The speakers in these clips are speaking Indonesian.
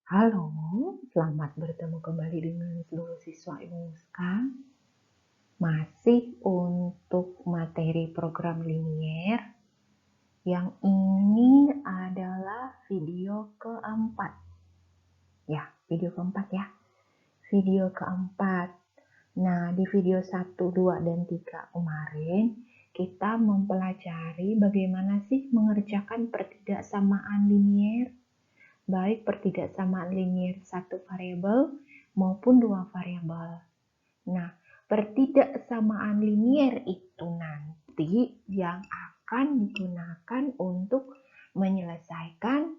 Halo, selamat bertemu kembali dengan seluruh siswa Ibu Muska. Masih untuk materi program linier, yang ini adalah video keempat. Ya, video keempat ya. Video keempat. Nah, di video 1, 2, dan 3 kemarin, kita mempelajari bagaimana sih mengerjakan pertidaksamaan linier, baik pertidaksamaan linier satu variabel maupun dua variabel. Nah, pertidaksamaan linier itu nanti yang akan digunakan untuk menyelesaikan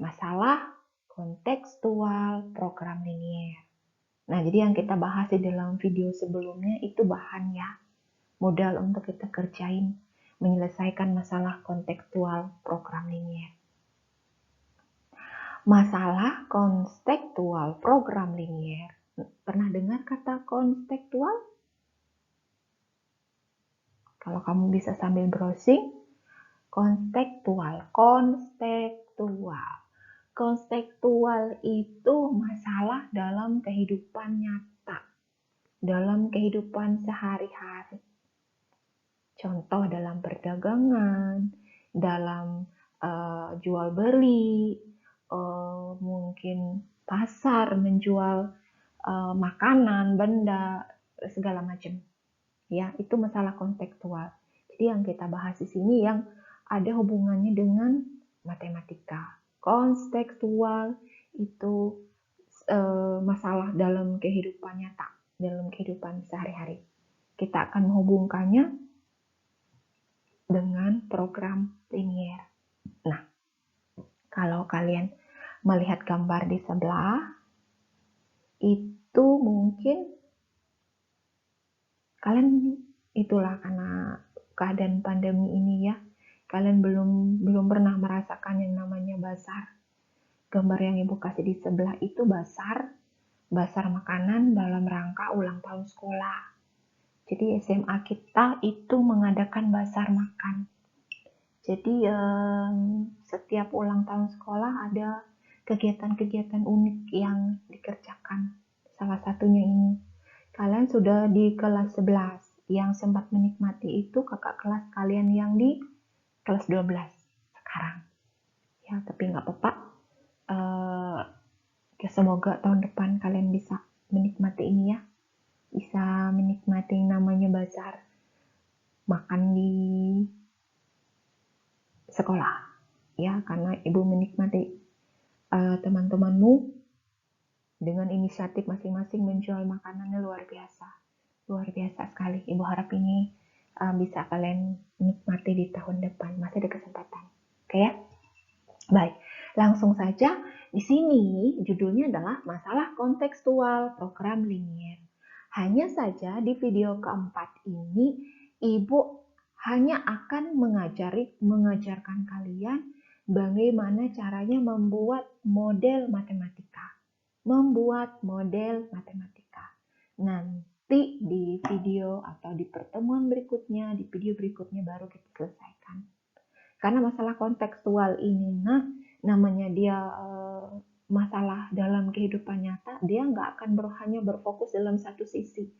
masalah kontekstual program linier. Nah, jadi yang kita bahas di dalam video sebelumnya itu bahan ya, modal untuk kita kerjain menyelesaikan masalah kontekstual program linier. Masalah kontekstual program linier. Pernah dengar kata kontekstual? Kalau kamu bisa sambil browsing, kontekstual. Kontekstual itu masalah dalam kehidupan nyata, dalam kehidupan sehari-hari. Contoh dalam perdagangan, dalam jual beli, mungkin pasar menjual makanan, benda, segala macam. Ya, itu masalah kontekstual. Jadi yang kita bahas di sini yang ada hubungannya dengan matematika. Kontekstual itu masalah dalam kehidupan nyata, dalam kehidupan sehari-hari. Kita akan menghubungkannya dengan program linier. Nah, kalau kalian melihat gambar di sebelah, itu mungkin kalian itulah karena keadaan pandemi ini ya, kalian belum pernah merasakan yang namanya bazar. Gambar yang Ibu kasih di sebelah itu bazar makanan dalam rangka ulang tahun sekolah. Jadi SMA kita itu mengadakan bazar makan. Jadi setiap ulang tahun sekolah ada kegiatan-kegiatan unik yang dikerjakan. Salah satunya ini. Kalian sudah di kelas 11. Yang sempat menikmati itu kakak kelas kalian yang di kelas 12 sekarang. Ya, tapi nggak apa-apa. Semoga tahun depan kalian bisa menikmati ini ya. Bisa menikmati yang namanya bazar makan di sekolah. Ya, karena Ibu menikmati teman-temanmu dengan inisiatif masing-masing menjual makanannya luar biasa sekali. Ibu harap ini bisa kalian nikmati di tahun depan, masih ada kesempatan. Oke ya, baik, langsung saja. Di sini judulnya adalah masalah kontekstual program linier. Hanya saja di video keempat ini Ibu hanya akan mengajarkan kalian bagaimana caranya membuat model matematika. Nanti di video atau di pertemuan berikutnya, di video berikutnya baru kita selesaikan. Karena masalah kontekstual ini, namanya dia masalah dalam kehidupan nyata, dia nggak akan hanya berfokus dalam satu sisi.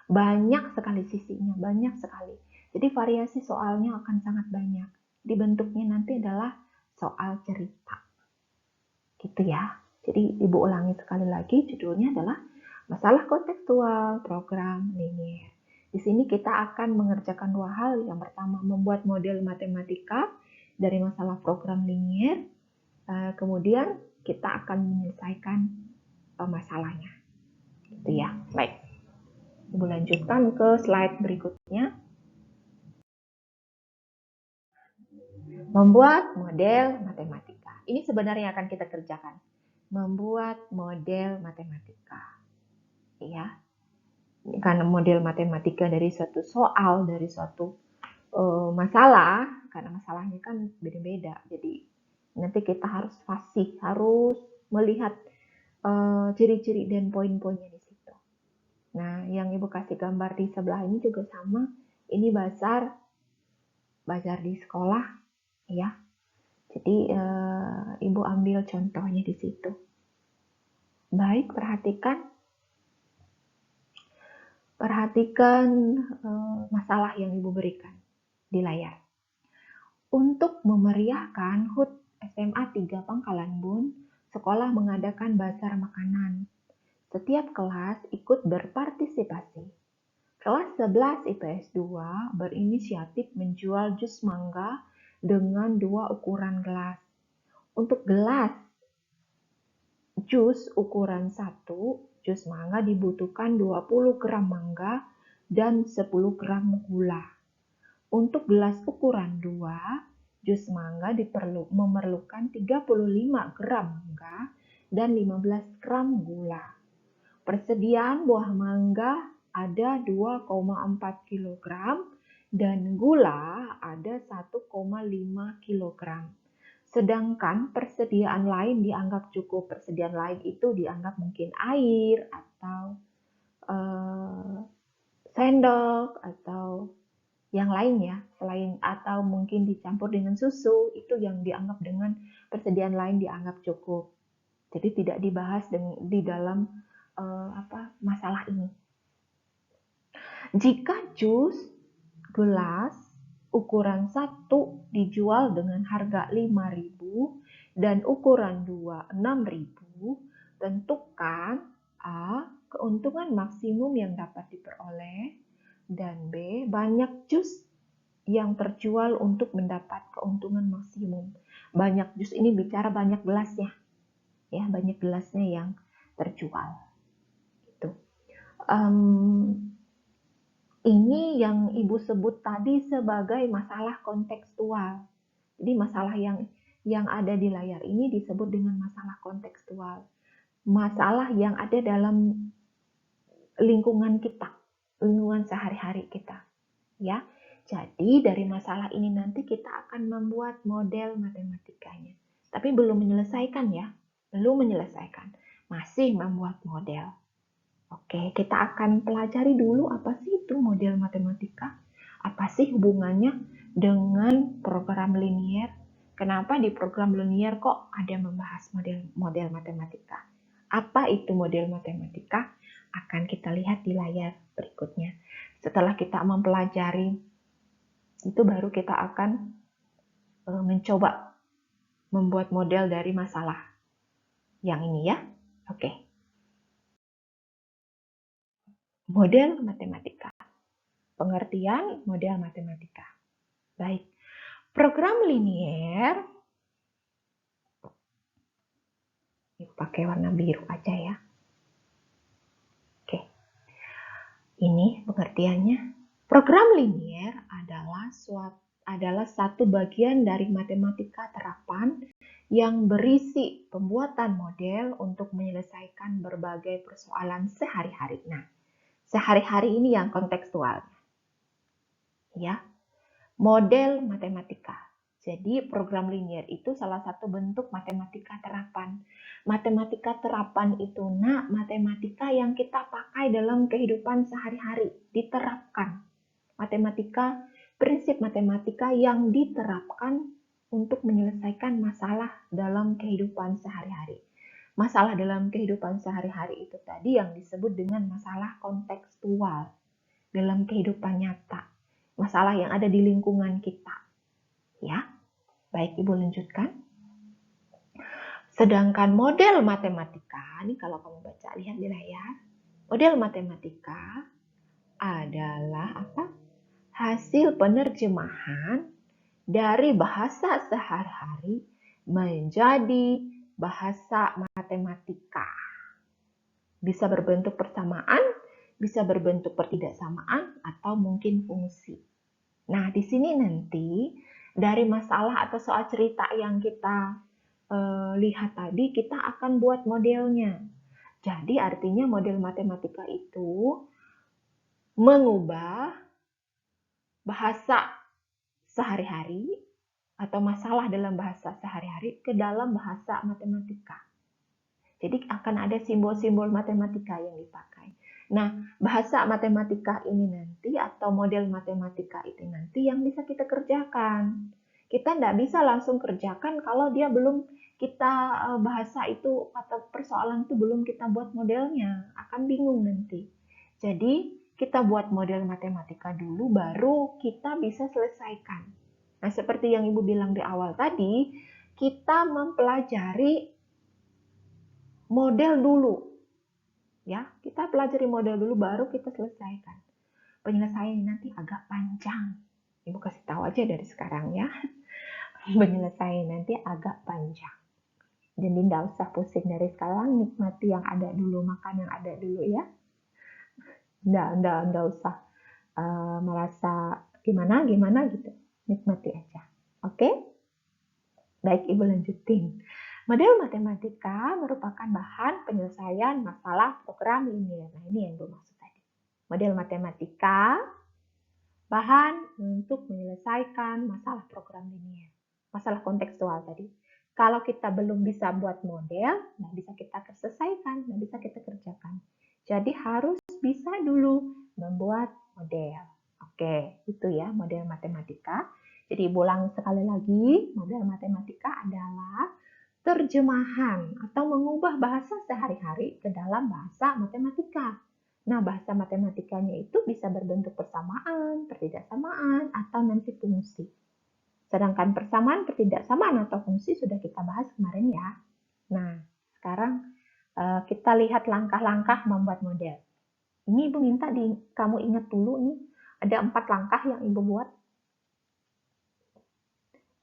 Banyak sekali sisinya, banyak sekali. Jadi variasi soalnya akan sangat banyak. Dibentuknya nanti adalah soal cerita. Gitu ya. Jadi Ibu ulangi sekali lagi, judulnya adalah masalah kontekstual program linier. Di sini kita akan mengerjakan dua hal. Yang pertama, membuat model matematika dari masalah program linier. Kemudian kita akan menyelesaikan masalahnya. Gitu ya. Baik. Ibu lanjutkan ke slide berikutnya. Membuat model matematika. Ini sebenarnya akan kita kerjakan. Membuat model matematika. Ya, karena model matematika dari suatu soal, dari suatu masalah, karena masalahnya kan beda-beda. Jadi nanti kita harus fasih, harus melihat ciri-ciri dan poin-poinnya di situ. Nah, yang Ibu kasih gambar di sebelah ini juga sama. Ini bazar di sekolah, ya. Jadi Ibu ambil contohnya di situ. Baik, perhatikan masalah yang Ibu berikan di layar. Untuk memeriahkan HUT SMA 3 Pangkalan Bun, sekolah mengadakan bazar makanan. Setiap kelas ikut berpartisipasi. Kelas 11 IPS 2 berinisiatif menjual jus mangga dengan 2 ukuran gelas. Untuk gelas jus ukuran 1, jus mangga dibutuhkan 20 gram mangga dan 10 gram gula. Untuk gelas ukuran 2, jus mangga memerlukan 35 gram mangga dan 15 gram gula. Persediaan buah mangga ada 2,4 kg dan gula ada 1,5 kg. Sedangkan persediaan lain dianggap cukup. Persediaan lain itu dianggap mungkin air atau sendok atau yang lain ya, selain atau mungkin dicampur dengan susu, itu yang dianggap dengan persediaan lain dianggap cukup. Jadi tidak dibahas di dalam masalah ini. Jika jus gelas ukuran 1 dijual dengan harga 5.000 dan ukuran 2 6.000, tentukan A. keuntungan maksimum yang dapat diperoleh, dan B. banyak jus yang terjual untuk mendapat keuntungan maksimum. Banyak jus ini bicara banyak gelasnya, ya, banyak gelasnya yang terjual. Ini yang Ibu sebut tadi sebagai masalah kontekstual. Jadi masalah yang ada di layar ini disebut dengan masalah kontekstual. Masalah yang ada dalam lingkungan kita, lingkungan sehari-hari kita. Ya, jadi dari masalah ini nanti kita akan membuat model matematikanya. Tapi belum menyelesaikan ya, belum menyelesaikan. Masih membuat model. Oke, kita akan pelajari dulu apa sih itu model matematika. Apa sih hubungannya dengan program linier? Kenapa di program linier kok ada membahas model matematika? Apa itu model matematika? Akan kita lihat di layar berikutnya. Setelah kita mempelajari, itu baru kita akan mencoba membuat model dari masalah yang ini ya. Oke. Model matematika. Pengertian model matematika. Baik. Program linier, pakai warna biru aja ya. Oke. Ini pengertiannya. Program linier adalah satu bagian dari matematika terapan yang berisi pembuatan model untuk menyelesaikan berbagai persoalan sehari-hari. Nah, sehari-hari ini yang kontekstual. Ya, model matematika. Jadi program linier itu salah satu bentuk matematika terapan. Matematika terapan itu matematika yang kita pakai dalam kehidupan sehari-hari, diterapkan. Matematika, prinsip matematika yang diterapkan untuk menyelesaikan masalah dalam kehidupan sehari-hari. Masalah dalam kehidupan sehari-hari itu tadi yang disebut dengan masalah kontekstual dalam kehidupan nyata. Masalah yang ada di lingkungan kita. Ya, baik Ibu lanjutkan. Sedangkan model matematika, ini kalau kamu baca, lihat di layar. Model matematika adalah apa? Hasil penerjemahan dari bahasa sehari-hari menjadi bahasa matematika. Bisa berbentuk persamaan, bisa berbentuk pertidaksamaan, atau mungkin fungsi. Nah, di sini nanti dari masalah atau soal cerita yang kita lihat tadi, kita akan buat modelnya. Jadi artinya model matematika itu mengubah bahasa sehari-hari atau masalah dalam bahasa sehari-hari ke dalam bahasa matematika. Jadi akan ada simbol-simbol matematika yang dipakai. Nah, bahasa matematika ini nanti atau model matematika itu nanti yang bisa kita kerjakan. Kita tidak bisa langsung kerjakan kalau dia belum kita bahasa itu atau persoalan itu belum kita buat modelnya, akan bingung nanti. Jadi kita buat model matematika dulu, baru kita bisa selesaikan. Nah, seperti yang Ibu bilang di awal tadi, kita mempelajari model dulu. Ya, kita pelajari model dulu, baru kita selesaikan. Penyelesaiannya nanti agak panjang. Ibu kasih tahu aja dari sekarang ya. Penyelesaian nanti agak panjang. Jadi nggak usah pusing dari sekarang, nikmati yang ada dulu, makan yang ada dulu ya. Nggak usah merasa gimana gitu. Nikmati aja. Oke? Baik, Ibu lanjutin. Model matematika merupakan bahan penyelesaian masalah program linear. Nah, ini yang Ibu maksud tadi. Model matematika, bahan untuk menyelesaikan masalah program linear. Masalah kontekstual tadi. Kalau kita belum bisa buat model, nggak bisa kita selesaikan, nggak bisa kita kerjakan. Jadi harus bisa dulu membuat model. Oke, itu ya model matematika. Jadi ulang sekali lagi, model matematika adalah terjemahan atau mengubah bahasa sehari-hari ke dalam bahasa matematika. Nah, bahasa matematikanya itu bisa berbentuk persamaan, pertidaksamaan, atau nanti fungsi. Sedangkan persamaan, pertidaksamaan, atau fungsi sudah kita bahas kemarin ya. Nah, sekarang kita lihat langkah-langkah membuat model. Ini Ibu minta kamu ingat dulu nih, ada 4 langkah yang Ibu buat.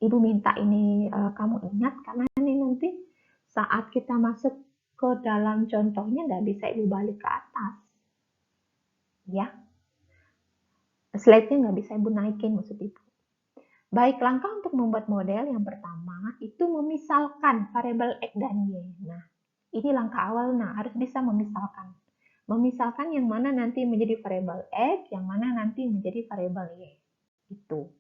Ibu minta ini kamu ingat, karena ini nanti saat kita masuk ke dalam contohnya nggak bisa Ibu balik ke atas. Ya, slide-nya nggak bisa Ibu naikin maksud Ibu. Baik, langkah untuk membuat model yang pertama itu memisalkan variabel X dan Y. Nah, ini langkah awal, harus bisa memisalkan. Memisalkan yang mana nanti menjadi variabel X, yang mana nanti menjadi variabel Y. Itu.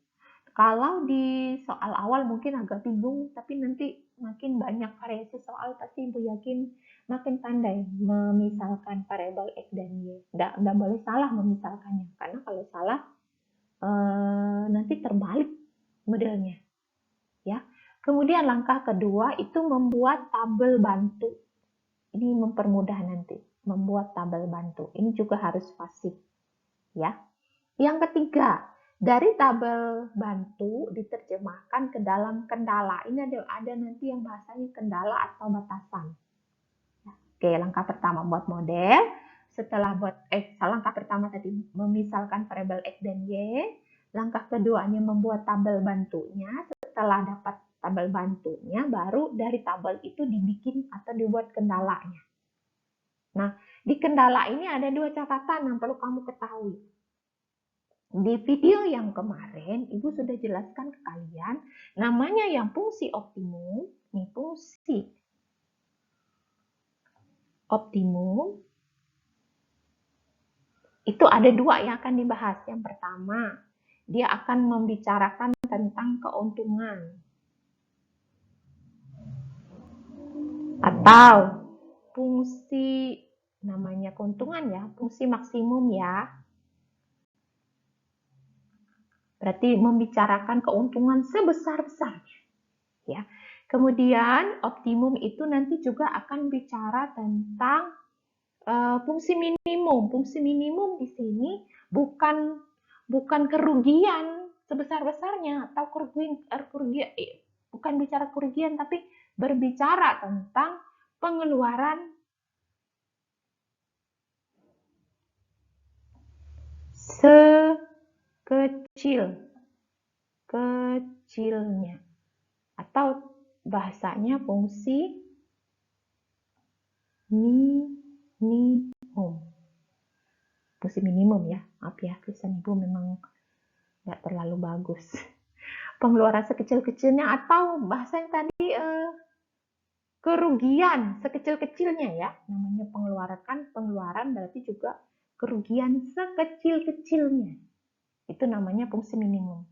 Kalau di soal awal mungkin agak bingung, tapi nanti makin banyak variasi soal, pasti Ibu yakin makin pandai memisalkan variabel X dan Y. Nggak boleh salah memisalkannya, karena kalau salah nanti terbalik modelnya. Ya. Kemudian langkah kedua itu membuat tabel bantu. Ini mempermudah nanti, membuat tabel bantu. Ini juga harus fasih. Ya. Yang ketiga, dari tabel bantu diterjemahkan ke dalam kendala. Ini ada nanti yang bahasanya kendala atau batasan. Oke, langkah pertama buat model. Setelah langkah pertama tadi memisalkan variabel X dan Y. Langkah keduanya membuat tabel bantunya. Setelah dapat tabel bantunya, baru dari tabel itu dibikin atau dibuat kendalanya. Nah, di kendala ini ada 2 catatan yang perlu kamu ketahui. Di video yang kemarin, Ibu sudah jelaskan ke kalian, namanya yang fungsi optimum, ini fungsi optimum, itu ada 2 yang akan dibahas. Yang pertama, dia akan membicarakan tentang keuntungan atau fungsi, namanya keuntungan ya, fungsi maksimum ya. Berarti membicarakan keuntungan sebesar-besarnya. Ya. Kemudian optimum itu nanti juga akan bicara tentang fungsi minimum. Fungsi minimum di sini bukan kerugian sebesar-besarnya atau bukan bicara kerugian, tapi berbicara tentang pengeluaran kecilnya, atau bahasanya fungsi minimum. Fungsi minimum ya, maaf ya, tulisan Ibu memang nggak terlalu bagus. Pengeluaran sekecil-kecilnya, atau bahasanya tadi kerugian sekecil-kecilnya ya, namanya pengeluaran berarti juga kerugian sekecil-kecilnya. Itu namanya fungsi minimum.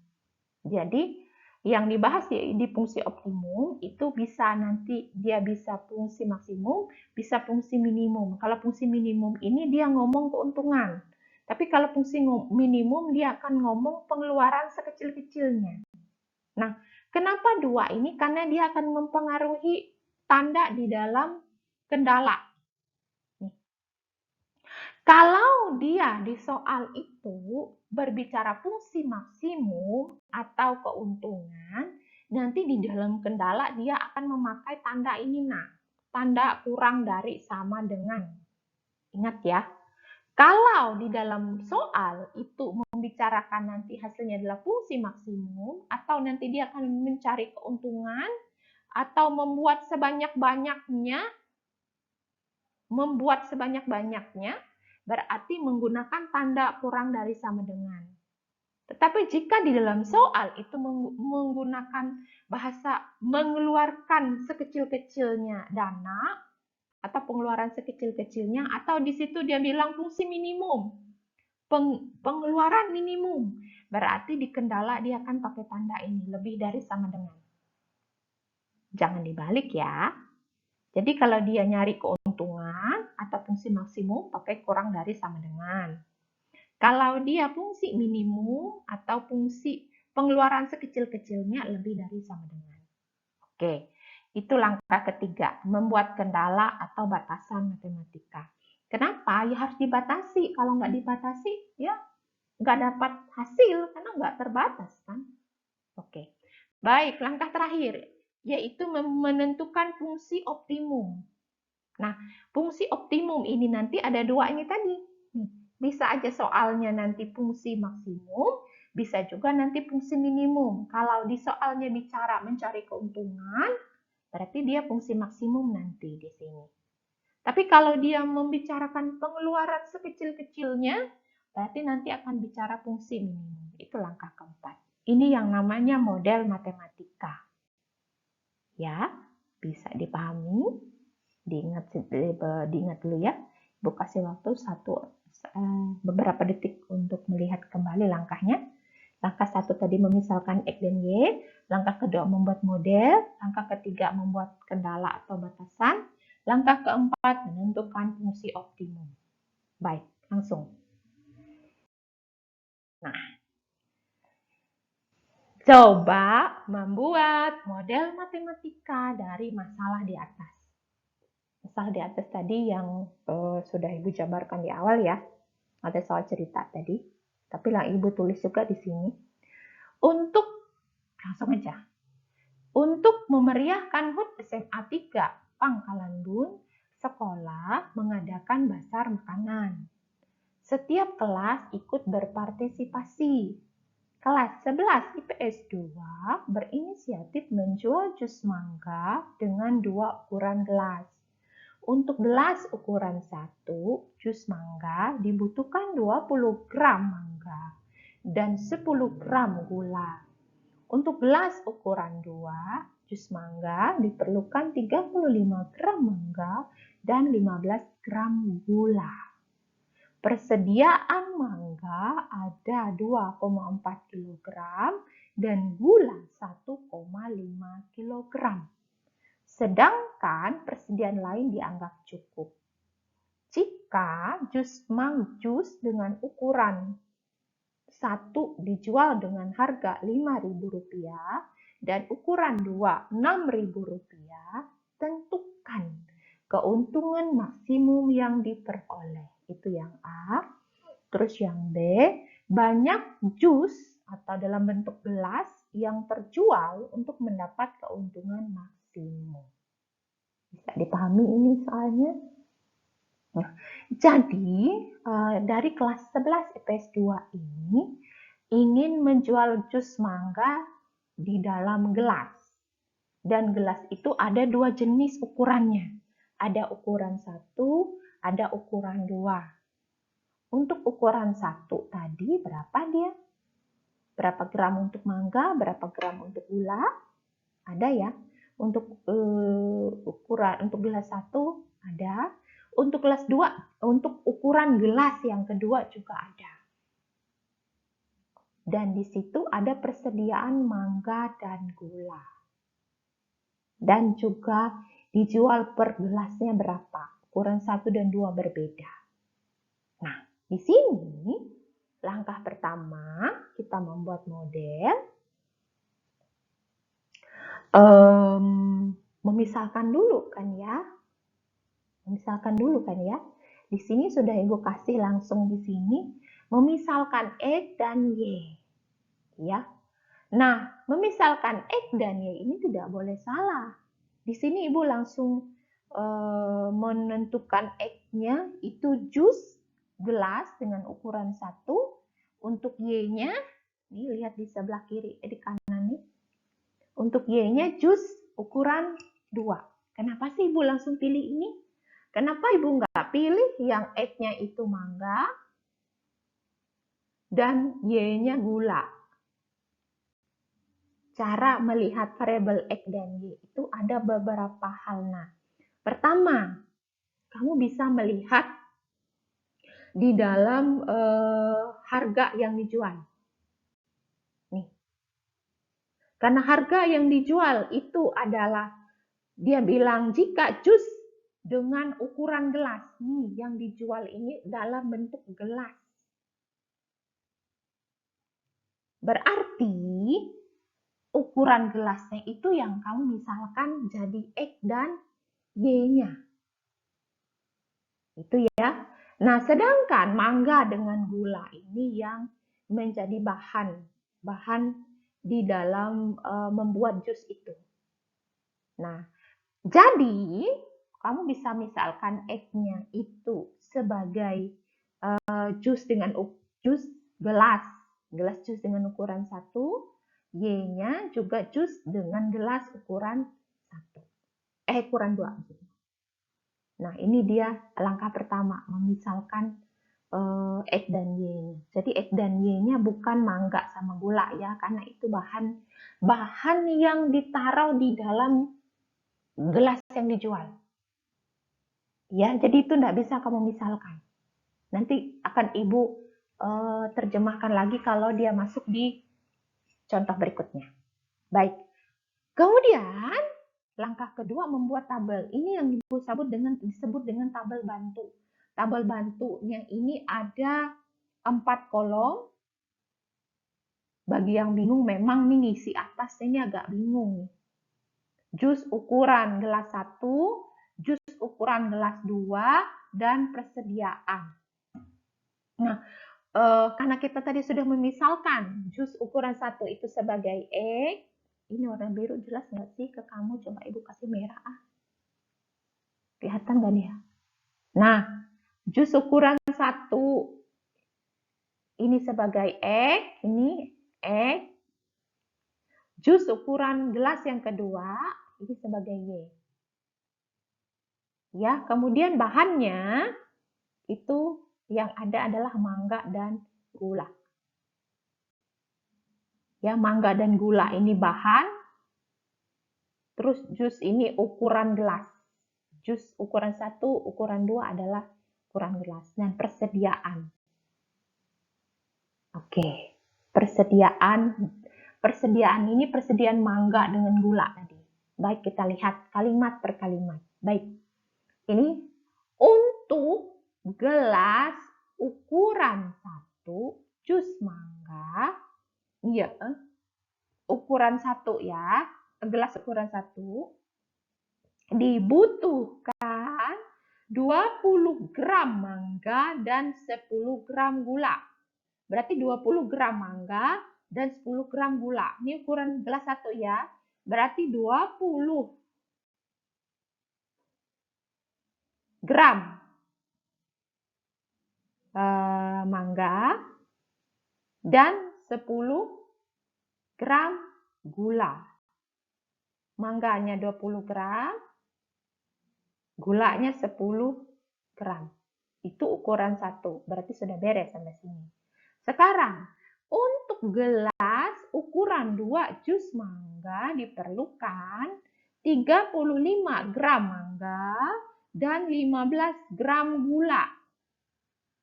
Jadi yang dibahas di fungsi optimum itu bisa nanti dia bisa fungsi maksimum, bisa fungsi minimum. Kalau fungsi minimum ini dia ngomong keuntungan. Tapi kalau fungsi minimum dia akan ngomong pengeluaran sekecil-kecilnya. Nah, kenapa 2 ini? Karena dia akan mempengaruhi tanda di dalam kendala. Kalau dia di soal itu berbicara fungsi maksimum atau keuntungan, nanti di dalam kendala dia akan memakai tanda ini, nah, tanda kurang dari sama dengan. Ingat ya, kalau di dalam soal itu membicarakan nanti hasilnya adalah fungsi maksimum, atau nanti dia akan mencari keuntungan, atau membuat sebanyak-banyaknya, berarti menggunakan tanda kurang dari sama dengan. Tetapi jika di dalam soal itu menggunakan bahasa mengeluarkan sekecil-kecilnya dana, atau pengeluaran sekecil-kecilnya, atau di situ dia bilang fungsi minimum, pengeluaran minimum, berarti di kendala dia akan pakai tanda ini, lebih dari sama dengan. Jangan dibalik ya. Jadi kalau dia nyari keuntungan atau fungsi maksimum, pakai kurang dari sama dengan. Kalau dia fungsi minimum atau fungsi pengeluaran sekecil-kecilnya, lebih dari sama dengan. Oke, itu langkah ketiga, membuat kendala atau batasan matematika. Kenapa? Ya harus dibatasi. Kalau nggak dibatasi, ya nggak dapat hasil karena nggak terbatas kan. Oke, baik. Langkah terakhir yaitu menentukan fungsi optimum. Nah, fungsi optimum ini nanti ada dua ini tadi. Bisa aja soalnya nanti fungsi maksimum, bisa juga nanti fungsi minimum. Kalau di soalnya bicara mencari keuntungan, berarti dia fungsi maksimum nanti di sini. Tapi kalau dia membicarakan pengeluaran sekecil-kecilnya, berarti nanti akan bicara fungsi minimum. Itu langkah keempat. Ini yang namanya model matematika. Ya, bisa dipahami, diingat dulu ya. Ibu kasih waktu beberapa detik untuk melihat kembali langkahnya. Langkah 1 tadi memisalkan X dan Y, langkah kedua membuat model, langkah ketiga membuat kendala atau batasan, langkah keempat menentukan fungsi optimum. Baik, langsung. Nah, coba membuat model matematika dari masalah di atas. Masalah di atas tadi yang sudah Ibu jabarkan di awal ya. Ada soal cerita tadi. Tapi lah Ibu tulis juga di sini. Langsung aja. Untuk memeriahkan HUT SMA 3 Pangkalan Bun, sekolah mengadakan bazar makanan. Setiap kelas ikut berpartisipasi. Kelas 11 IPS 2 berinisiatif menjual jus mangga dengan 2 ukuran gelas. Untuk gelas ukuran 1, jus mangga dibutuhkan 20 gram mangga dan 10 gram gula. Untuk gelas ukuran 2, jus mangga diperlukan 35 gram mangga dan 15 gram gula. Persediaan mangga ada 2,4 kg dan gula 1,5 kg. Sedangkan persediaan lain dianggap cukup. Jika jus dengan ukuran 1 dijual dengan harga Rp5.000 dan ukuran 2 Rp6.000, tentukan keuntungan maksimum yang diperoleh. Itu yang A. Terus yang B, banyak jus atau dalam bentuk gelas yang terjual untuk mendapat keuntungan maksimum. Bisa dipahami ini soalnya? Nah, jadi dari kelas 11 IPS 2 ini ingin menjual jus mangga di dalam gelas. Dan gelas itu ada 2 jenis ukurannya. Ada ukuran 1, ada ukuran 2. Untuk ukuran 1 tadi berapa dia? Berapa gram untuk mangga, berapa gram untuk gula? Ada ya. Untuk untuk gelas 1 ada. Untuk gelas 2, untuk ukuran gelas yang kedua juga ada. Dan di situ ada persediaan mangga dan gula. Dan juga dijual per gelasnya berapa. Ukuran 1 dan 2 berbeda. Nah, di sini langkah pertama kita membuat model. Memisalkan dulu kan ya. Memisalkan dulu kan ya. Di sini sudah Ibu kasih langsung di sini. Memisalkan X dan Y. Ya. Nah, memisalkan X dan Y ini tidak boleh salah. Di sini Ibu langsung menentukan X-nya itu jus gelas dengan ukuran 1. Untuk Y-nya, nih lihat di sebelah kiri, di kanan nih. Untuk Y-nya jus ukuran 2. Kenapa sih Ibu langsung pilih ini? Kenapa Ibu nggak pilih yang X-nya itu mangga dan Y-nya gula? Cara melihat variabel X dan Y itu ada beberapa hal. Nah, pertama, kamu bisa melihat di dalam harga yang dijual. Nih. Karena harga yang dijual itu adalah, dia bilang jika jus dengan ukuran gelas. Nih, yang dijual ini dalam bentuk gelas. Berarti ukuran gelasnya itu yang kamu misalkan jadi X dan Y-nya. Itu ya. Nah, sedangkan mangga dengan gula ini yang menjadi bahan di dalam membuat jus itu. Nah, jadi kamu bisa misalkan X-nya itu sebagai jus dengan jus gelas jus dengan ukuran 1, Y-nya juga jus dengan gelas ukuran 2. Nah, ini dia langkah pertama, memisalkan X dan Y-nya. Jadi X dan Y-nya bukan mangga sama gula ya, karena itu bahan yang ditaruh di dalam gelas yang dijual. Ya, jadi itu tidak bisa kamu misalkan. Nanti akan Ibu terjemahkan lagi kalau dia masuk di contoh berikutnya. Baik. Kemudian langkah kedua membuat tabel. Ini yang disebut dengan tabel bantu. Tabel bantunya ini ada 4 kolom. Bagi yang bingung memang nih ngisi atas ini agak bingung. Jus ukuran gelas 1, jus ukuran gelas 2, dan persediaan. Nah, karena kita tadi sudah memisalkan jus ukuran 1 itu sebagai X. Ini warna biru jelas nggak sih ke kamu? Coba Ibu kasih merah. Kelihatan nggak nih ya? Nah, jus ukuran 1 ini sebagai X. Ini X. Jus ukuran gelas yang kedua ini sebagai Y. Ya, kemudian bahannya itu yang ada adalah mangga dan gula. Ya, mangga dan gula ini bahan. Terus jus ini ukuran gelas. Jus ukuran 1, ukuran 2 adalah ukuran gelas. Dan persediaan. Oke, persediaan ini persediaan mangga dengan gula tadi. Baik, kita lihat kalimat per kalimat. Baik, ini untuk gelas ukuran 1 jus mangga, ya, ukuran 1 ya, gelas ukuran 1 dibutuhkan 20 gram mangga dan 10 gram gula. Berarti 20 gram mangga dan 10 gram gula. Ini ukuran gelas 1 ya. Berarti 20 gram mangga dan 10 gram gula. Mangganya 20 gram, gulanya 10 gram. Itu ukuran 1, berarti sudah beres sampai sini. Sekarang, untuk gelas ukuran 2 jus mangga diperlukan 35 gram mangga dan 15 gram gula.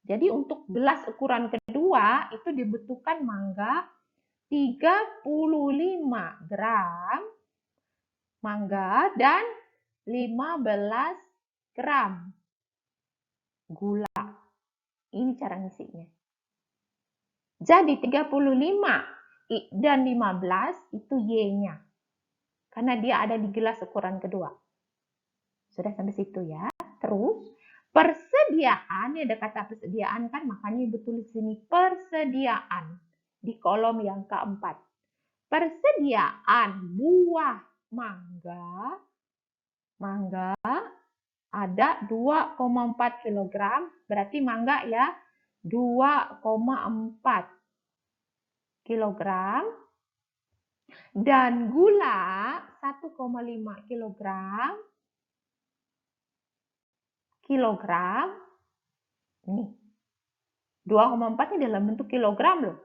Jadi untuk gelas ukuran kedua itu dibutuhkan mangga 35 gram mangga dan 15 gram gula. Ini cara ngisinya. Jadi 35 dan 15 itu Y-nya. karena dia ada di gelas ukuran kedua. Sudah sampai situ ya. Terus persediaan, ada kata persediaan kan, makanya ibu tulis sini persediaan di kolom yang keempat. Persediaan buah mangga ada 2,4 kg, berarti mangga ya 2,4 kg, dan gula 1,5 kg, ini 2,4 ini dalam bentuk kilogram loh,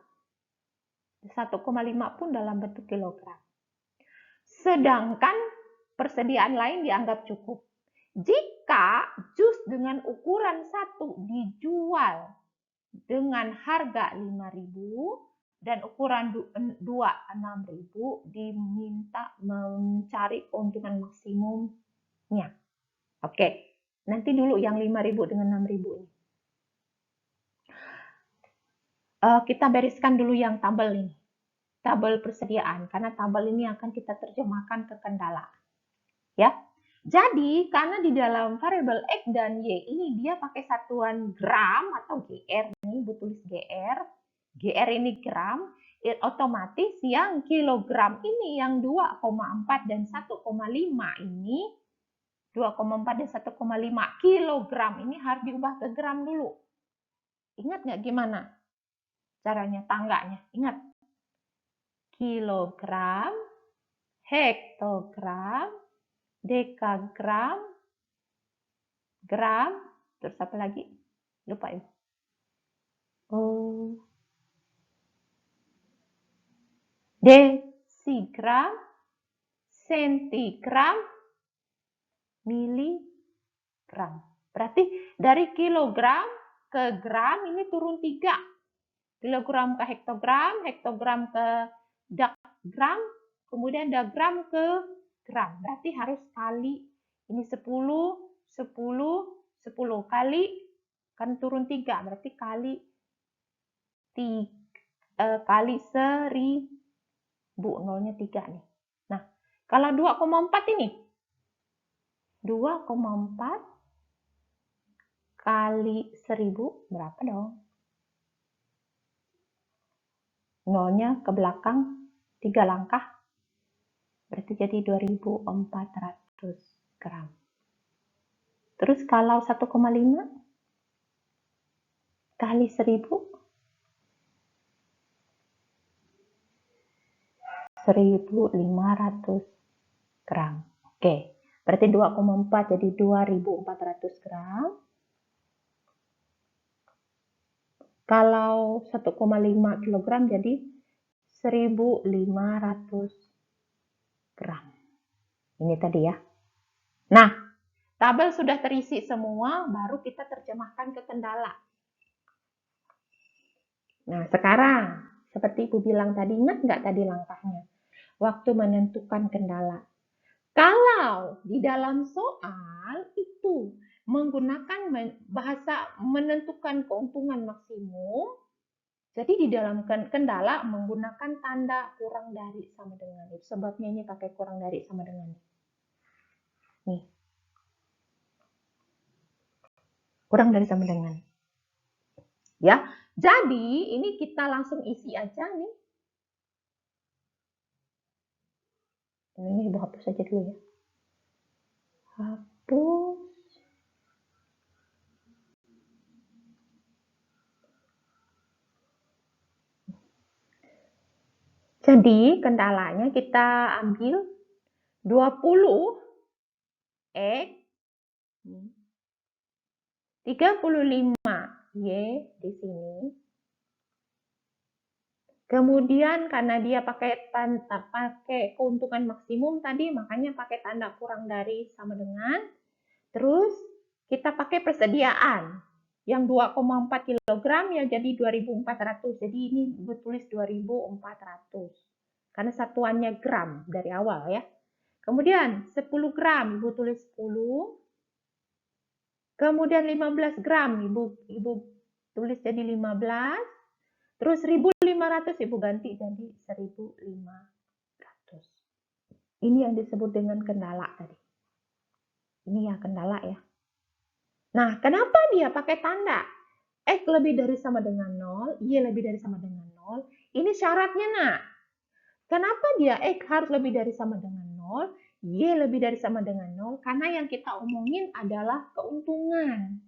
1,5 pun dalam bentuk kilogram. Sedangkan persediaan lain dianggap cukup. Jika jus dengan ukuran 1 dijual dengan harga 5.000 dan ukuran 2 6.000, diminta mencari keuntungan maksimumnya. Oke, nanti dulu yang 5.000 dengan 6.000 ini. Kita bereskan dulu yang tabel ini. Tabel persediaan, karena tabel ini akan kita terjemahkan ke kendala. Ya. Jadi, karena di dalam variabel X dan Y ini dia pakai satuan gram atau GR, ini Ibu tulis GR. GR ini gram, otomatis yang kilogram ini yang 2,4 dan 1,5 ini, 2,4 dan 1,5 kilogram ini harus diubah ke gram dulu. Ingat nggak gimana caranya tangganya? Ingat. Kilogram, hektogram, dekagram, gram, terus apa lagi? Lupa ya. Desigram, sentigram, miligram. Berarti dari kilogram ke gram ini turun 3. Kilogram ke hektogram, hektogram ke dakgram, kemudian dakgram ke gram. Berarti harus kali ini 10, 10, 10 kali, kan turun 3, berarti kali 1.000, nolnya 3 nih. Nah, kalau 2,4 ini, 2,4 kali 1.000 berapa dong? Nolnya ke belakang 3 langkah, berarti jadi 2.400 gram. Terus kalau 1,5 kali 1.000, 1.500 gram. Oke, berarti 2,4 jadi 2.400 gram. Kalau 1,5 kg jadi 1.500 gram. Ini tadi ya. Nah, tabel sudah terisi semua, baru kita terjemahkan ke kendala. Nah, sekarang, seperti Ibu bilang tadi, ingat nggak tadi langkahnya? Waktu menentukan kendala. Kalau di dalam soal itu menggunakan bahasa menentukan keuntungan maksimum, jadi di dalam kendala menggunakan tanda kurang dari sama dengan. Itu sebabnya ini pakai kurang dari sama dengan. Nih. Kurang dari sama dengan. Ya, jadi ini kita langsung isi aja nih. Ini Ibu hapus aja dulu ya. Hapus. Jadi kendalanya kita ambil 20 X 35 Y di sini. Kemudian karena dia pakai keuntungan maksimum tadi, makanya pakai tanda kurang dari sama dengan. Terus kita pakai persediaan yang 2,4 kg ya jadi 2.400. Jadi ini gue tulis 2.400. Karena satuannya gram dari awal ya. Kemudian 10 gram Ibu tulis 10. Kemudian 15 gram Ibu tulis jadi 15. Terus 1.500 Ibu ganti jadi 1.500. Ini yang disebut dengan kendala tadi. Ini ya kendala ya. Nah, kenapa dia pakai tanda? X lebih dari sama dengan 0, Y lebih dari sama dengan 0. Ini syaratnya, nak. Kenapa dia X harus lebih dari sama dengan 0, Y lebih dari sama dengan 0? Karena yang kita omongin adalah keuntungan.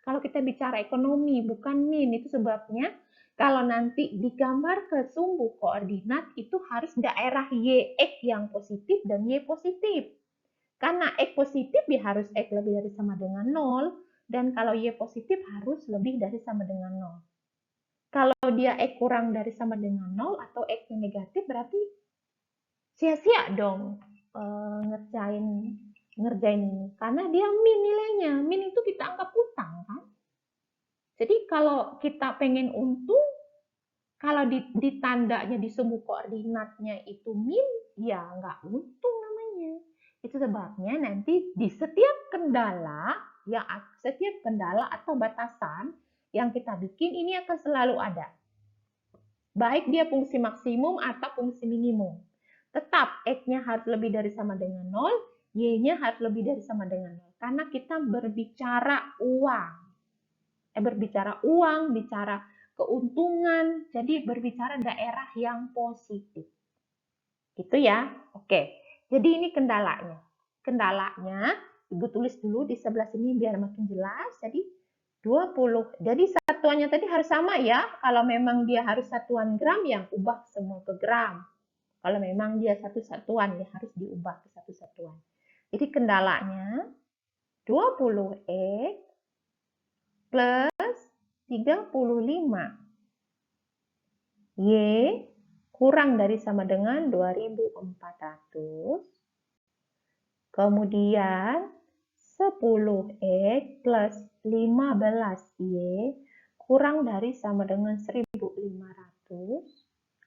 Kalau kita bicara ekonomi, bukan min. Itu sebabnya kalau nanti digambar ke sumbu koordinat, itu harus daerah Y, X yang positif dan Y positif. Karena X positif ya harus X lebih dari sama dengan 0, dan kalau Y positif harus lebih dari sama dengan 0. Kalau dia X kurang dari sama dengan 0 atau X negatif, berarti sia-sia dong ngerjain ini. Karena dia min nilainya. Min itu kita anggap utang kan. Jadi kalau kita pengen untung, kalau di tandanya di sumbu koordinatnya itu min, ya nggak untung namanya. Itu sebabnya nanti di setiap kendala, ya setiap kendala atau batasan yang kita bikin ini akan selalu ada. Baik dia fungsi maksimum atau fungsi minimum. Tetap X-nya harus lebih dari sama dengan 0, Y-nya harus lebih dari sama dengan 0. Karena kita berbicara uang. Berbicara uang, bicara keuntungan, jadi berbicara daerah yang positif. Gitu ya. Oke. Jadi ini kendalanya. Kendalanya, Ibu tulis dulu di sebelah sini biar makin jelas. Jadi 20. Jadi satuannya tadi harus sama ya. Kalau memang dia harus satuan gram, yang ubah semua ke gram. Kalau memang dia satu satuan, ya harus diubah ke satu satuan. Jadi kendalanya 20X plus 35. Y kurang dari sama dengan 2400. Kemudian 10X plus 15Y kurang dari sama dengan 1500.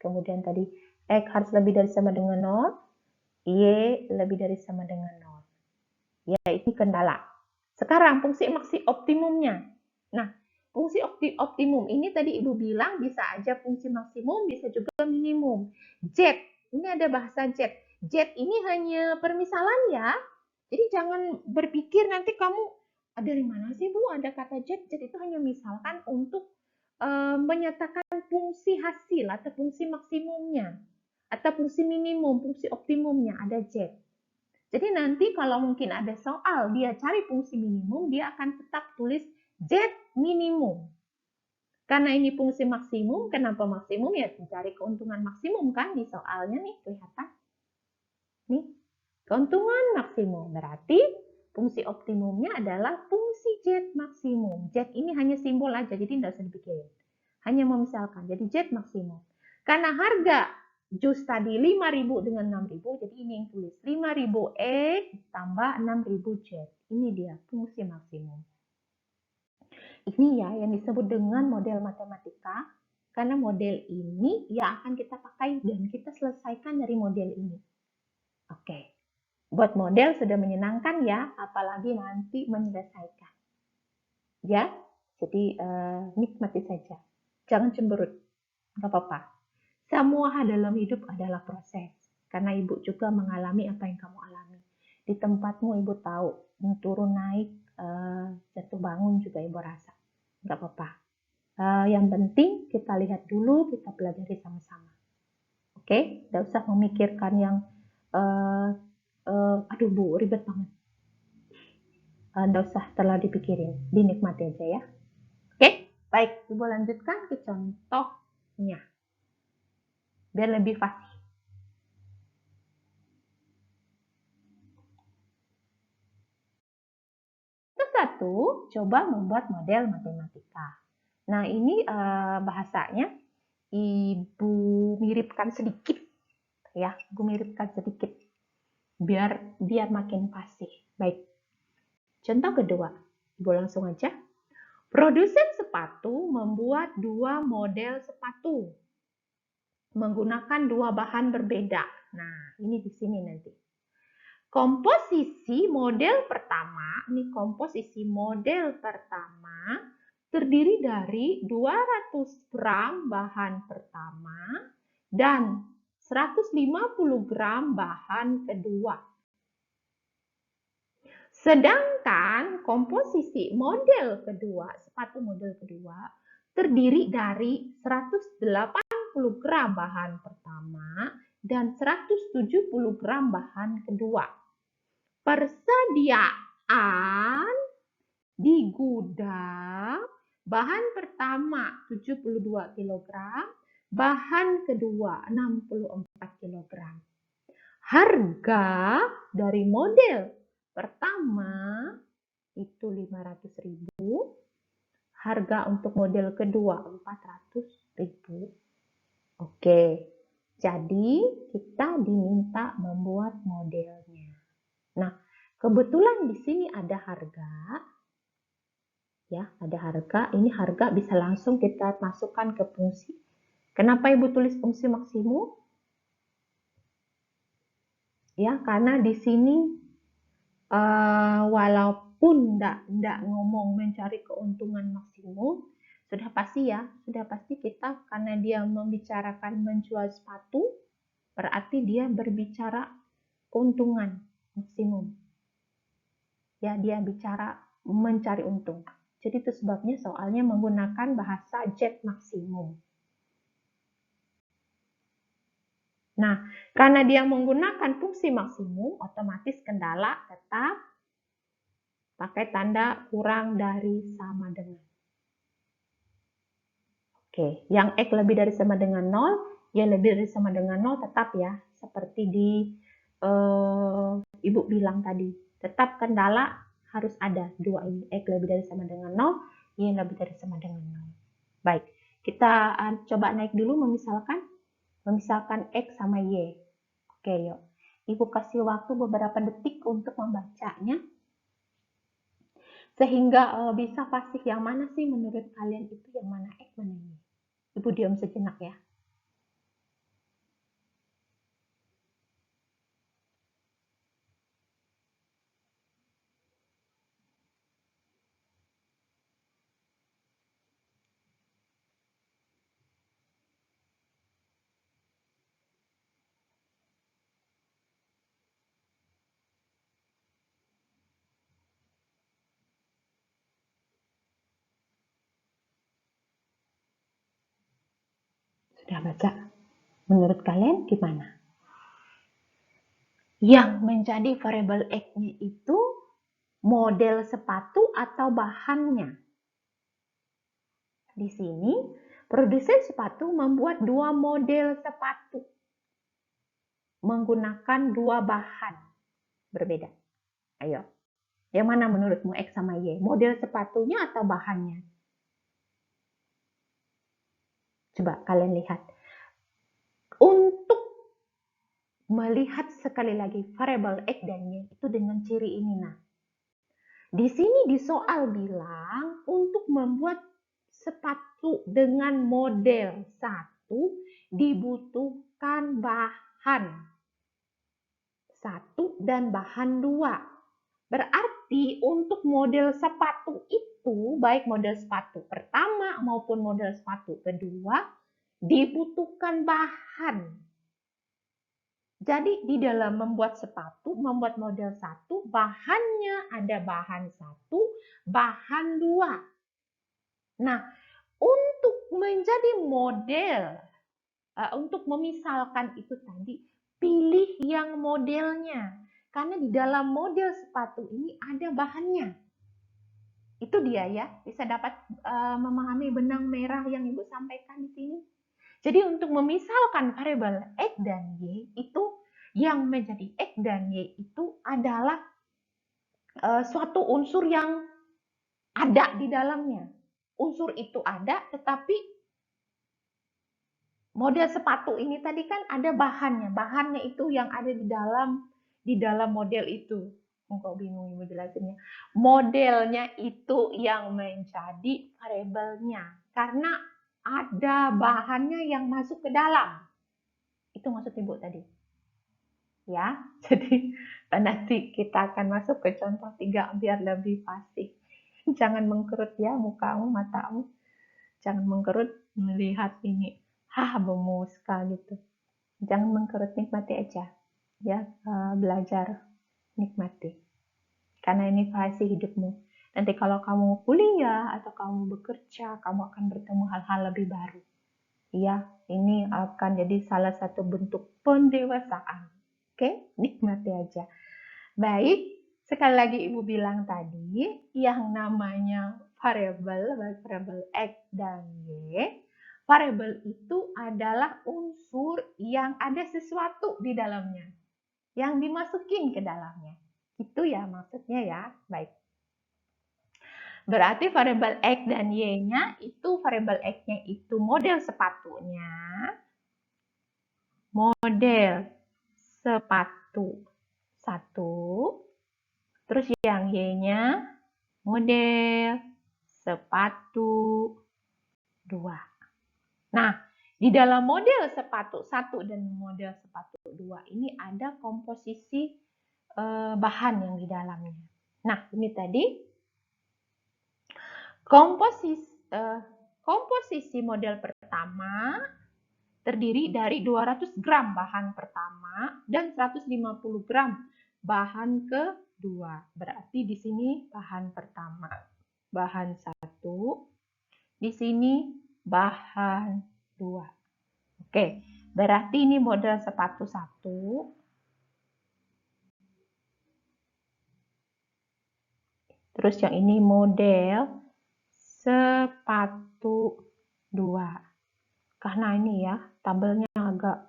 Kemudian tadi X harus lebih dari sama dengan 0, Y lebih dari sama dengan 0. Ya, ini kendala. Sekarang fungsi optimumnya. Nah, fungsi optimum ini tadi Ibu bilang bisa aja fungsi maksimum, bisa juga minimum. Z, ini ada bahasa Z. Z ini hanya permisalan ya. Jadi jangan berpikir nanti kamu dari mana sih Bu ada kata Z. Z itu hanya misalkan untuk menyatakan fungsi hasil atau fungsi maksimumnya. Atau fungsi minimum, fungsi optimumnya ada Z. Jadi nanti kalau mungkin ada soal dia cari fungsi minimum, dia akan tetap tulis Z minimum. Karena ini fungsi maksimum, kenapa maksimum? Ya mencari keuntungan maksimum kan di soalnya nih, kelihatan. Nih, keuntungan maksimum. Berarti fungsi optimumnya adalah fungsi Z maksimum. Z ini hanya simbol aja, jadi tidak usah dipikirin. Hanya memisalkan, jadi Z maksimum. Karena harga jus tadi 5.000 dengan 6.000, jadi ini yang tulis 5.000 X tambah 6.000 Z. Ini dia fungsi maksimum. Ini ya yang disebut dengan model matematika, karena model ini yang akan kita pakai dan kita selesaikan dari model ini. Oke, buat model sudah menyenangkan ya, apalagi nanti menyelesaikan. Ya, jadi nikmati saja. Jangan cemberut, nggak apa-apa. Semua hal dalam hidup adalah proses. Karena Ibu juga mengalami apa yang kamu alami. Di tempatmu Ibu tahu, turun naik, jatuh bangun juga Ibu rasa. Nggak apa-apa. Yang penting kita lihat dulu, kita pelajari sama-sama. Oke? Nggak usah memikirkan yang, aduh Bu, ribet banget. Nggak usah terlalu dipikirin, dinikmati aja ya. Oke? Baik, Ibu lanjutkan ke contohnya. Biar lebih fasih. Satu, coba membuat model matematika. Nah, ini bahasanya Ibu miripkan sedikit ya, Ibu miripkan sedikit biar makin fasih. Baik. Contoh kedua, Ibu langsung aja. Produsen sepatu membuat 2 model sepatu menggunakan 2 bahan berbeda. Nah, ini di sini nanti. Komposisi model pertama, ini komposisi model pertama terdiri dari 200 gram bahan pertama dan 150 gram bahan kedua. Sedangkan komposisi model kedua, sepatu model kedua, terdiri dari 180 gram bahan pertama dan 170 gram bahan kedua. Persediaan di gudang, bahan pertama 72 kg, bahan kedua 64 kg. Harga dari model pertama itu 500.000, harga untuk model kedua 400.000. Oke, jadi kita diminta membuat modelnya. Nah, kebetulan di sini ada harga, ya, ada harga. Ini harga bisa langsung kita masukkan ke fungsi. Kenapa Ibu tulis fungsi maksimum? Ya, karena di sini walaupun tidak ngomong mencari keuntungan maksimum, sudah pasti kita, karena dia membicarakan menjual sepatu, berarti dia berbicara keuntungan maksimum. Ya, dia bicara mencari untung. Jadi itu sebabnya soalnya menggunakan bahasa jet maksimum. Nah, karena dia menggunakan fungsi maksimum, otomatis kendala tetap pakai tanda kurang dari sama dengan. Oke, yang X lebih dari sama dengan 0, Y lebih dari sama dengan 0 tetap ya, seperti di Ibu bilang tadi. Tetap kendala harus ada dua ini, X lebih dari sama dengan 0, Y lebih dari sama dengan 0. Baik, kita coba naik dulu memisahkan X sama Y. Oke, yuk. Ibu kasih waktu beberapa detik untuk membacanya. Sehingga bisa fasih yang mana sih menurut kalian itu, yang mana X, mana Y. Ibu diam sejenak ya. Sudah baca? Menurut kalian gimana? Yang menjadi variabel X-nya itu model sepatu atau bahannya. Di sini, produsen sepatu membuat dua model sepatu menggunakan dua bahan berbeda. Ayo, yang mana menurutmu X sama Y? Model sepatunya atau bahannya? Coba kalian lihat. Untuk melihat sekali lagi variabel X dan Y itu dengan ciri ini. Nah, di sini di soal bilang untuk membuat sepatu dengan model 1 dibutuhkan bahan 1 dan bahan 2. Berarti untuk model sepatu itu, baik model sepatu pertama maupun model sepatu kedua, dibutuhkan bahan. Jadi di dalam membuat sepatu, membuat model 1, bahannya ada bahan 1, bahan 2. Nah, untuk menjadi model, untuk memisalkan itu tadi, pilih yang modelnya. Karena di dalam model sepatu ini ada bahannya. Itu dia ya, bisa dapat memahami benang merah yang Ibu sampaikan di sini. Jadi untuk memisalkan variabel X dan Y itu, yang menjadi X dan Y itu adalah suatu unsur yang ada di dalamnya. Unsur itu ada, tetapi model sepatu ini tadi kan ada bahannya. Bahannya itu yang ada di dalam model itu. Kok bingung Ibu jelasinnya. Modelnya itu yang menjadi variabelnya. Karena ada bahannya yang masuk ke dalam. Itu maksud Ibu tadi. Ya, jadi nanti kita akan masuk ke contoh 3 biar lebih pasti. Jangan mengkerut ya mukamu, matamu. Jangan mengkerut melihat ini. Bemuska gitu. Jangan mengkerut, nikmati aja. Ya, belajar, nikmati. Karena ini fase hidupmu. Nanti kalau kamu kuliah atau kamu bekerja, kamu akan bertemu hal-hal lebih baru. Ya, ini akan jadi salah satu bentuk pendewasaan. Oke, nikmati aja. Baik, sekali lagi Ibu bilang tadi, yang namanya variabel, baik variabel X dan Y, variabel itu adalah unsur yang ada sesuatu di dalamnya, yang dimasukin ke dalamnya. Itu ya maksudnya ya, baik. Berarti variabel X dan Y-nya itu, variabel X-nya itu model sepatunya, model sepatu 1, terus yang Y-nya model sepatu 2. Nah, di dalam model sepatu 1 dan model sepatu 2 ini ada komposisi bahan yang di dalamnya. Nah, ini tadi komposisi model pertama terdiri dari 200 gram bahan pertama dan 150 gram bahan kedua. Berarti di sini bahan pertama, bahan 1, di sini bahan 2. Oke, berarti ini model sepatu 1. Terus yang ini model sepatu 2. Karena ini ya, tabelnya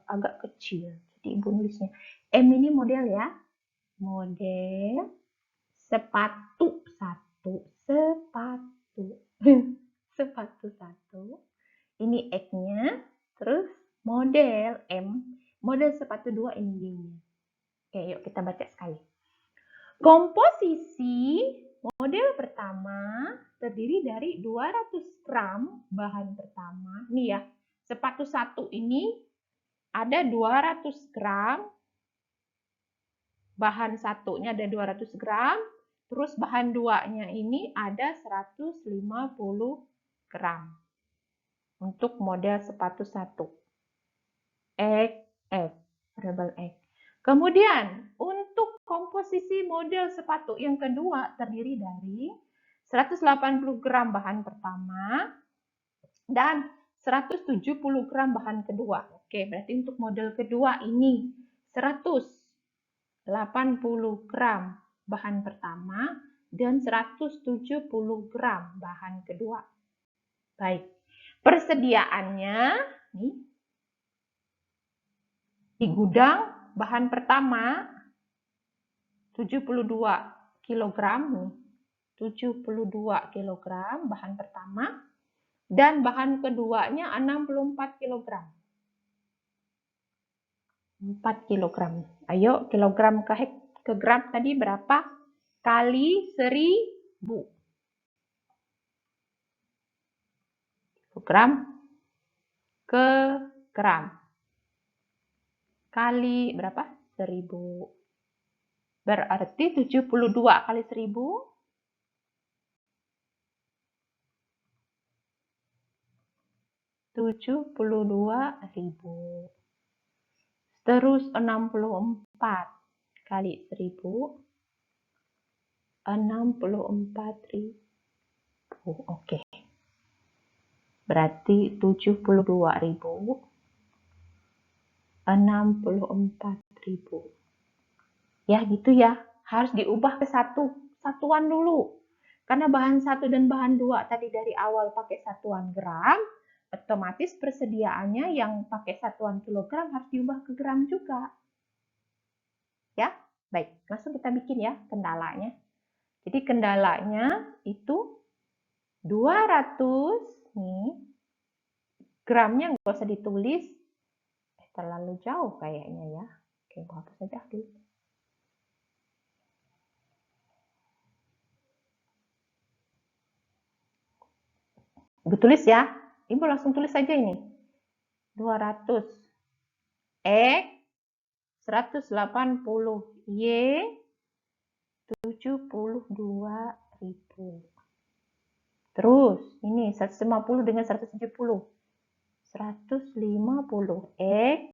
agak kecil. Jadi Ibu nulisnya M ini model ya. Model sepatu 1. Sepatu. Sepatu 1. Ini X-nya. Terus model M. Model sepatu 2 ini Y-nya. Oke, yuk kita baca sekali. Komposisi model pertama terdiri dari 200 gram bahan pertama. Nih ya, sepatu 1 ini ada 200 gram. Bahan satunya ada 200 gram. Terus bahan 2-nya ini ada 150 gram. Untuk model sepatu 1. X, variabel X. Kemudian, untuk komposisi model sepatu yang kedua terdiri dari 180 gram bahan pertama dan 170 gram bahan kedua. Oke, berarti untuk model kedua ini 180 gram bahan pertama dan 170 gram bahan kedua. Baik, persediaannya nih, di gudang bahan pertama 72 kg nih. 72 kg bahan pertama dan bahan keduanya 64 kg. 4 kg. Ayo, kilogram ke gram tadi berapa? Kali 1000. Kilogram ke gram. Kali berapa? 1000. Berarti 72 kali 1000. 72.000. Terus 64 kali 1000. 64.000. Oke. Berarti 72.000. 64.000. Ya gitu ya. Harus diubah ke satuan dulu. Karena bahan 1 dan bahan 2 tadi dari awal pakai satuan gram, otomatis persediaannya yang pakai satuan kilogram harus diubah ke gram juga. Ya, baik. Langsung kita bikin ya kendalanya. Jadi kendalanya itu 200 nih. Gramnya nggak usah ditulis. Terlalu jauh kayaknya ya. Oke, hapus saja dulu. Ibu tulis ya. Ibu langsung tulis saja ini. 200 X 180 Y 72.000. Terus ini 150 dengan 170. 150 X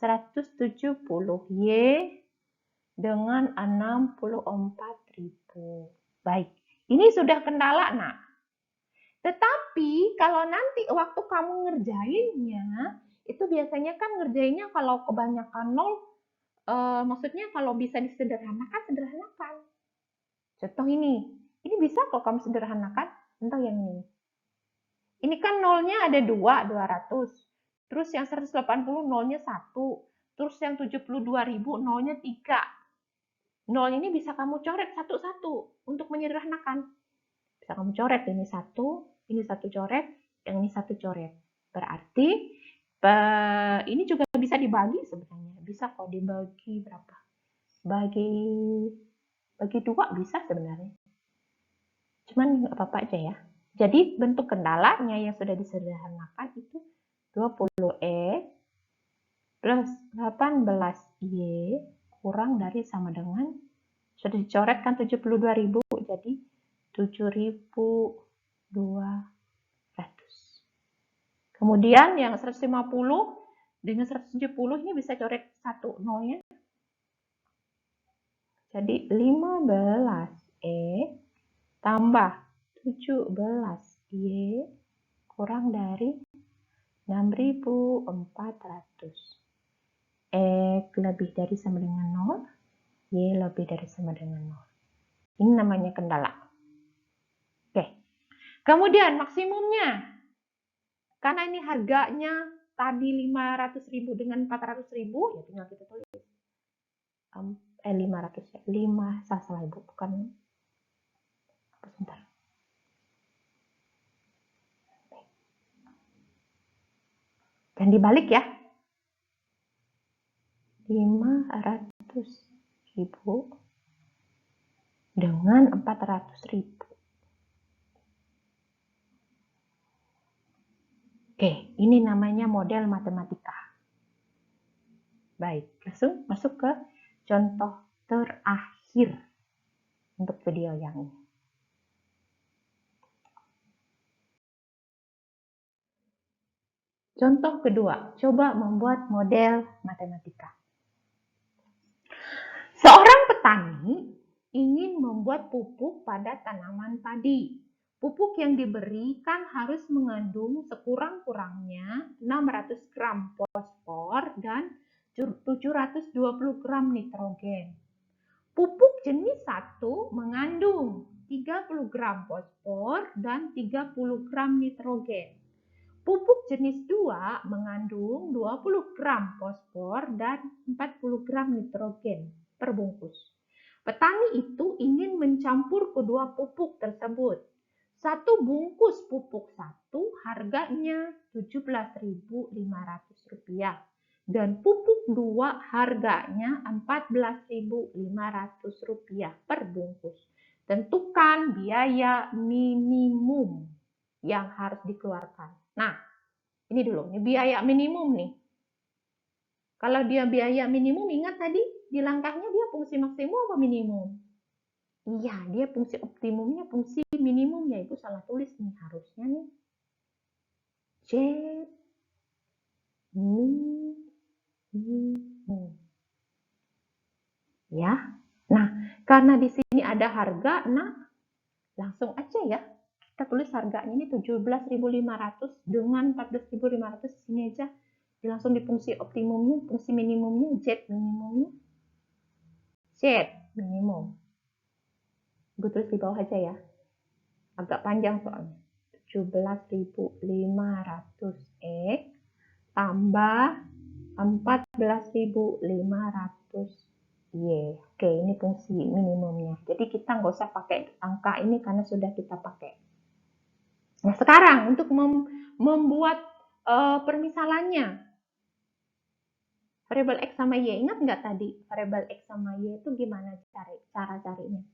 170. Y dengan 64.000. Baik, ini sudah kendala, nak. Tetapi kalau nanti waktu kamu ngerjainnya, itu biasanya kan ngerjainnya kalau kebanyakan nol, maksudnya kalau bisa disederhanakan, sederhanakan. Contoh ini bisa kok kamu sederhanakan. Contoh yang ini. Ini kan nolnya ada 200. Terus yang 180 nolnya 1. Terus yang 72.000 nolnya 3. Nol ini bisa kamu coret satu-satu untuk menyederhanakan. Bisa kamu coret, ini satu coret, yang ini satu coret. Berarti ini juga bisa dibagi sebenarnya. Bisa kok dibagi berapa? Bagi 2 bisa sebenarnya. Cuman nggak apa-apa aja ya. Jadi bentuk kendalanya yang sudah disederhanakan itu 20E plus 18Y kurang dari sama dengan, sudah dicoretkan 72.000, jadi 7.200. Kemudian yang 150 dengan 170 ini bisa coret 1 nolnya. Jadi 15E tambah 17Y kurang dari 6.400. X lebih dari sama dengan 0, Y lebih dari sama dengan 0. Ini namanya kendala. Oke. Kemudian maksimumnya. Karena ini harganya tadi 500.000 dengan 400.000, ya tinggal kita tulis. 500 ya. 5, salah Ibu, bukan. Sebentar. Dan dibalik ya. 500.000 dengan 400.000. Oke, ini namanya model matematika. Baik, langsung masuk ke contoh terakhir untuk video yang ini. Contoh kedua, coba membuat model matematika. Seorang petani ingin membuat pupuk pada tanaman padi. Pupuk yang diberikan harus mengandung sekurang-kurangnya 600 gram fosfor dan 720 gram nitrogen. Pupuk jenis 1 mengandung 30 gram fosfor dan 30 gram nitrogen. Pupuk jenis 2 mengandung 20 gram fosfor dan 40 gram nitrogen per bungkus. Petani itu ingin mencampur kedua pupuk tersebut. Satu bungkus pupuk 1 harganya Rp17.500 dan pupuk 2 harganya Rp14.500 per bungkus. Tentukan biaya minimum yang harus dikeluarkan. Nah, ini dulu, ini biaya minimum nih. Kalau dia biaya minimum, ingat tadi di langkahnya dia fungsi maksimum apa minimum? Iya, dia fungsi optimumnya, fungsi minimumnya. Ibu salah tulis nih, harusnya nih. Z minimum. Ya. Nah, karena di sini ada harga, nah langsung aja ya. Kita tulis harganya ini 17.500 dengan 14.500 sini aja. Langsung di fungsi optimumnya, fungsi minimumnya, Z minimumnya. Z minimum. Gue tulis di bawah aja ya. Agak panjang soalnya. 17.500 X tambah 14.500 Y. Oke, ini fungsi minimumnya. Jadi kita nggak usah pakai angka ini karena sudah kita pakai. Nah, sekarang untuk membuat permisalannya. Variabel X sama Y, ingat nggak tadi? Variabel X sama Y itu gimana cara carinya?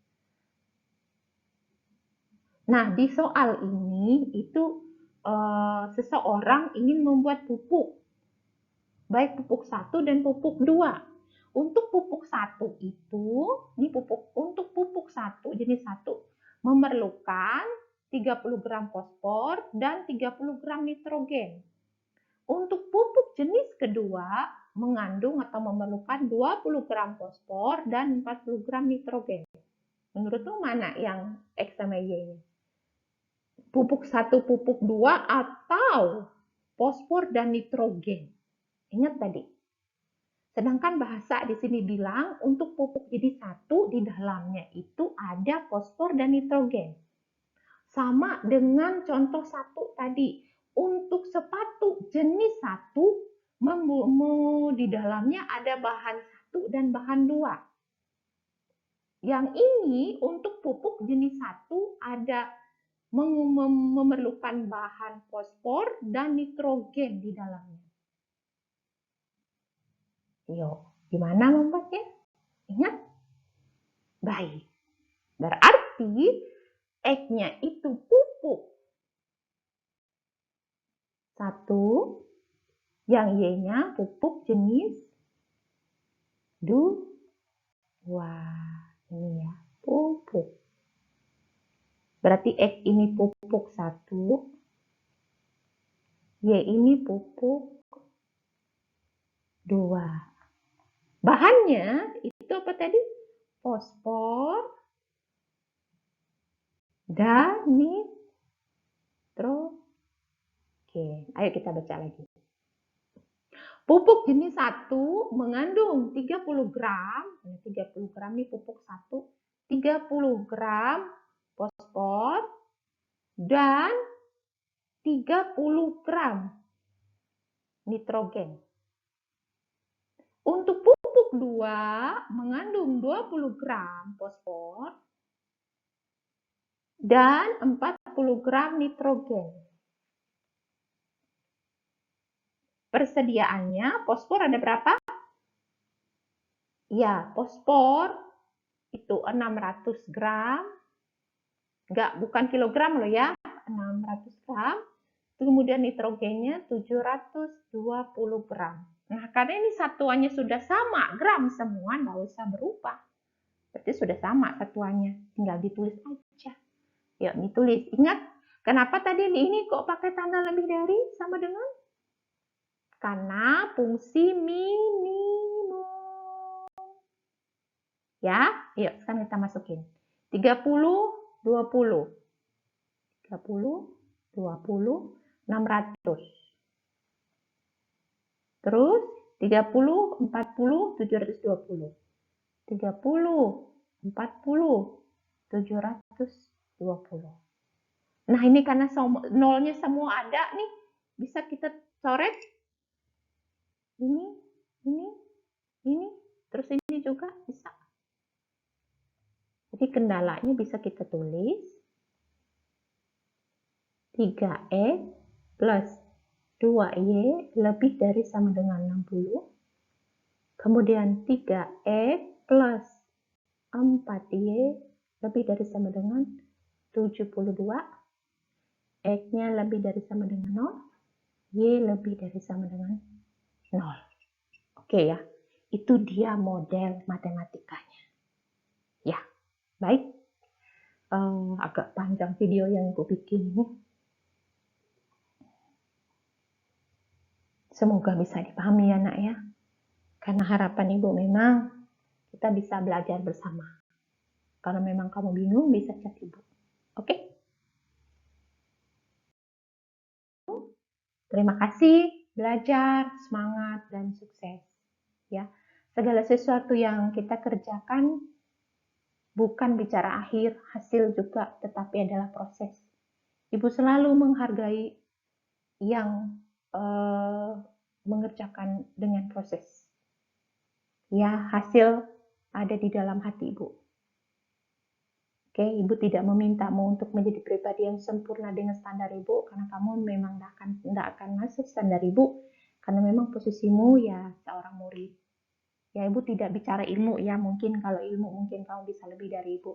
Nah, di soal ini itu seseorang ingin membuat pupuk. Baik pupuk 1 dan pupuk 2. Untuk pupuk 1 itu, ini untuk pupuk 1, jenis 1, memerlukan 30 gram fosfor dan 30 gram nitrogen. Untuk pupuk jenis kedua, mengandung atau memerlukan 20 gram fosfor dan 40 gram nitrogen. Menurutmu mana yang X sama Y-nya? Pupuk 1, pupuk 2, atau fosfor dan nitrogen? Ingat tadi. Sedangkan bahasa di sini bilang untuk pupuk jenis 1 di dalamnya itu ada fosfor dan nitrogen. Sama dengan contoh 1 tadi. Untuk sepatu jenis 1 di dalamnya ada bahan 1 dan bahan 2. Yang ini untuk pupuk jenis 1 ada memerlukan bahan fosfor dan nitrogen di dalamnya. Yuk, gimana membuatnya? Ingat? Baik. Berarti X-nya itu pupuk 1, yang Y-nya pupuk jenis 2. Ini ya, pupuk. Berarti X ini pupuk 1, Y ini pupuk 2. Bahannya itu apa tadi? Fosfor dan nitrogen. Ayo kita baca lagi. Pupuk jenis 1 mengandung 30 gram, 30 gram ini pupuk 1, 30 gram fosfor dan 30 gram nitrogen. Untuk pupuk 2 mengandung 20 gram fosfor dan 40 gram nitrogen. Persediaannya, fosfor ada berapa? Ya, fosfor itu 600 gram. Bukan kilogram loh ya, 600 gram. Kemudian nitrogennya 720 gram. Nah, karena ini satuannya sudah sama, gram semua, nggak usah berubah. Berarti sudah sama satuannya, tinggal ditulis aja. Yuk, ditulis. Ingat, kenapa tadi ini kok pakai tanda lebih dari sama dengan? Karena fungsi minimum. Ya, yuk sekarang kita masukin. 30, 20. 30, 20, 600. Terus 30, 40, 720. 30, 40, 720. Nah, ini karena nolnya semua ada nih, bisa kita coret. Ini, terus ini juga bisa. Jadi kendalanya bisa kita tulis 3X plus 2Y lebih dari sama dengan 60. Kemudian 3X plus 4Y lebih dari sama dengan 72. X-nya lebih dari sama dengan 0. Y lebih dari sama dengan 0. Oke ya, itu dia model matematikanya. Ya, baik. Agak panjang video yang Ibu bikin ini. Semoga bisa dipahami ya nak ya. Karena harapan Ibu memang kita bisa belajar bersama. Kalau memang kamu bingung bisa chat Ibu. Oke? Terima kasih, belajar, semangat, dan sukses. Ya, segala sesuatu yang kita kerjakan bukan bicara akhir, hasil juga, tetapi adalah proses. Ibu selalu menghargai yang mengerjakan dengan proses. Ya, hasil ada di dalam hati Ibu. Oke, Ibu tidak memintamu untuk menjadi pribadi yang sempurna dengan standar Ibu, karena kamu memang tidak akan masuk standar Ibu, karena memang posisimu ya seorang murid. Ya, Ibu tidak bicara ilmu ya, mungkin kalau ilmu mungkin kamu bisa lebih dari Ibu.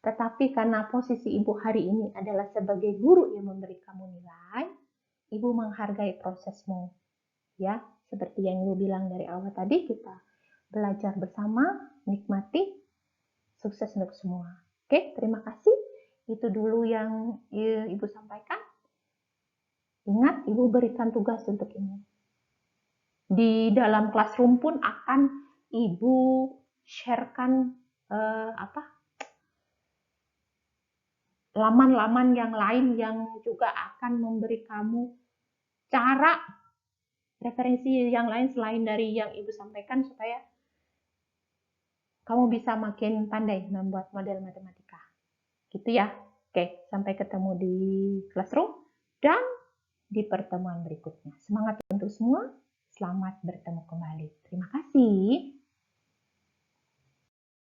Tetapi karena posisi Ibu hari ini adalah sebagai guru yang memberi kamu nilai, Ibu menghargai prosesmu. Ya, seperti yang Ibu bilang dari awal tadi, kita belajar bersama, nikmati, sukses untuk semua. Oke, terima kasih. Itu dulu yang Ibu sampaikan. Ingat, Ibu berikan tugas untuk ini. Di dalam classroom pun akan Ibu sharekan laman-laman yang lain yang juga akan memberi kamu cara referensi yang lain selain dari yang Ibu sampaikan supaya kamu bisa makin pandai membuat model matematika. Gitu ya. Oke, sampai ketemu di classroom dan di pertemuan berikutnya. Semangat untuk semua. Selamat bertemu kembali. Terima kasih.